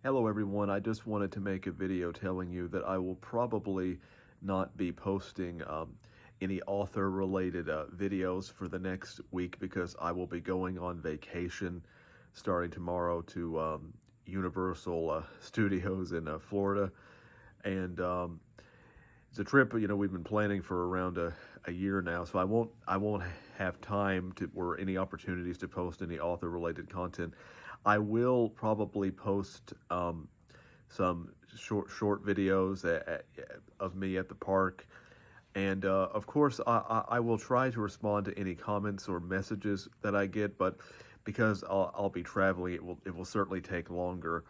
Hello everyone, I just wanted to make a video telling you that I will probably not be posting any author related videos for the next week because I will be going on vacation starting tomorrow to Universal Studios in Florida. And it's a trip, we've been planning for around a year now, so I won't have time to or any opportunities to post any author related content. I will probably post some short videos of me at the park, and of course I will try to respond to any comments or messages that I get, but because I'll be traveling, it will certainly take longer.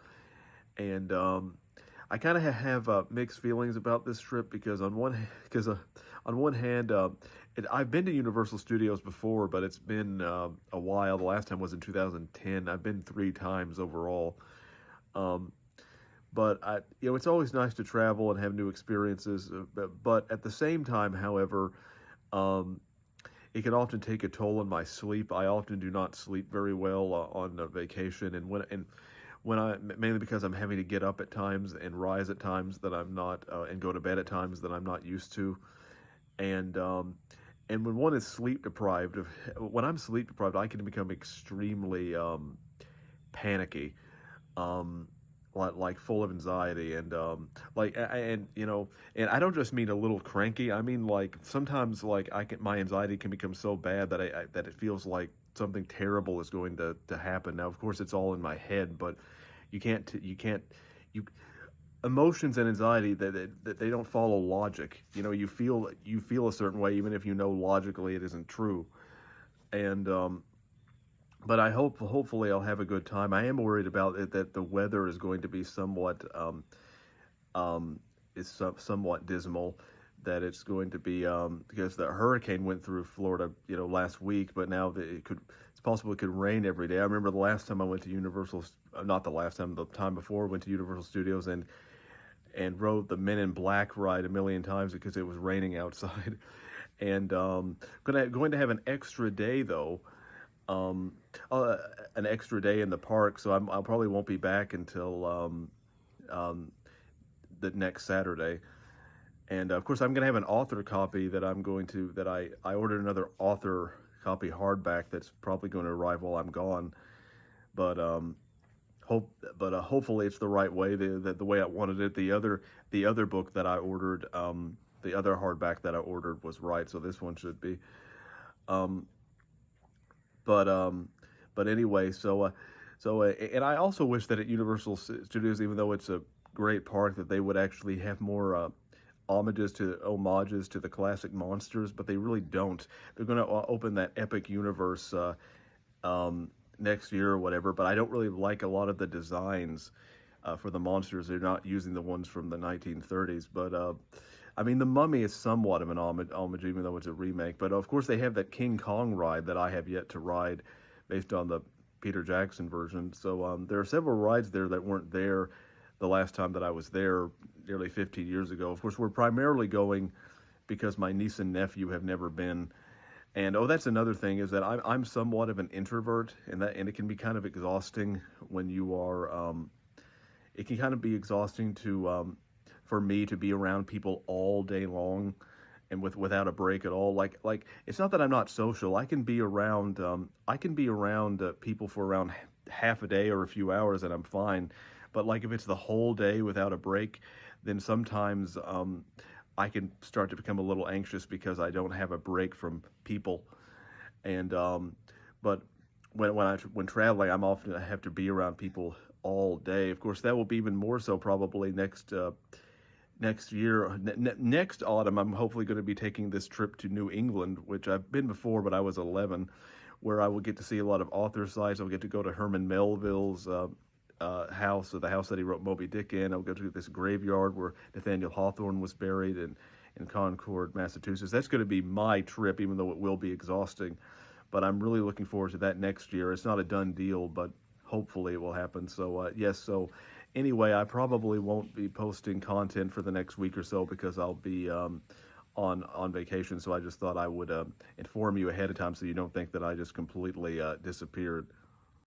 And I kind of have mixed feelings about this trip because on one hand, I've been to Universal Studios before, but it's been a while. The last time was in 2010. I've been three times overall. Um, but it's always nice to travel and have new experiences. But at the same time, however, um, it can often take a toll on my sleep. I often do not sleep very well on vacation, and when I mainly because I'm having to get up at times and rise at times that I'm not, and go to bed at times that I'm not used to, and when one is sleep deprived, when I'm sleep deprived, I can become extremely panicky. Um, like full of anxiety and and I don't just mean a little cranky. I mean like sometimes like my anxiety can become so bad that that it feels like something terrible is going to happen. Now of course it's all in my head, but you emotions and anxiety that they don't follow logic. You feel a certain way even if you know logically it isn't true. And but hopefully I'll have a good time. I am worried about it that the weather is going to be um, somewhat dismal. That it's going to be because the hurricane went through Florida, last week. But now that it's possible it could rain every day. I remember the last time I went to Universal, not the last time, the time before I went to Universal Studios and rode the Men in Black ride a million times because it was raining outside. And going to have an extra day though, um, uh, an extra day in the park, so I probably won't be back until um, the next Saturday. And of course, I'm going to have an author copy that I ordered another author copy hardback that's probably going to arrive while I'm gone. But hopefully it's the right way, the way I wanted it. The other book that I ordered, the other hardback that I ordered was right, so this one should be. Um, but anyway, and I also wish that at Universal Studios, even though it's a great park, that they would actually have more homages to the classic monsters, but they really don't. They're going to open that Epic Universe next year or whatever, but I don't really like a lot of the designs for the monsters. They're not using the ones from the 1930s, but I mean, The Mummy is somewhat of an homage, even though it's a remake. But of course, they have that King Kong ride that I have yet to ride, based on the Peter Jackson version. So there are several rides there that weren't there the last time that I was there, nearly 15 years ago. Of course, we're primarily going because my niece and nephew have never been. And oh, that's another thing is that I'm somewhat of an introvert, and it can be kind of exhausting when you are. It can kind of be exhausting to for me to be around people all day long and without a break at all. Like it's not that I'm not social. I can be around people for around half a day or a few hours and I'm fine. But like if it's the whole day without a break, then sometimes I can start to become a little anxious because I don't have a break from people. And but when traveling, I have to be around people all day. Of course, that will be even more so probably next year. Next autumn, I'm hopefully going to be taking this trip to New England, which I've been before, but I was 11, where I will get to see a lot of author sites. I'll get to go to Herman Melville's house, or the house that he wrote Moby Dick in. I'll go to this graveyard where Nathaniel Hawthorne was buried in Concord, Massachusetts. That's going to be my trip, even though it will be exhausting. But I'm really looking forward to that next year. It's not a done deal, but hopefully it will happen. So yes, so anyway, I probably won't be posting content for the next week or so because I'll be on vacation. So I just thought I would inform you ahead of time so you don't think that I just completely disappeared.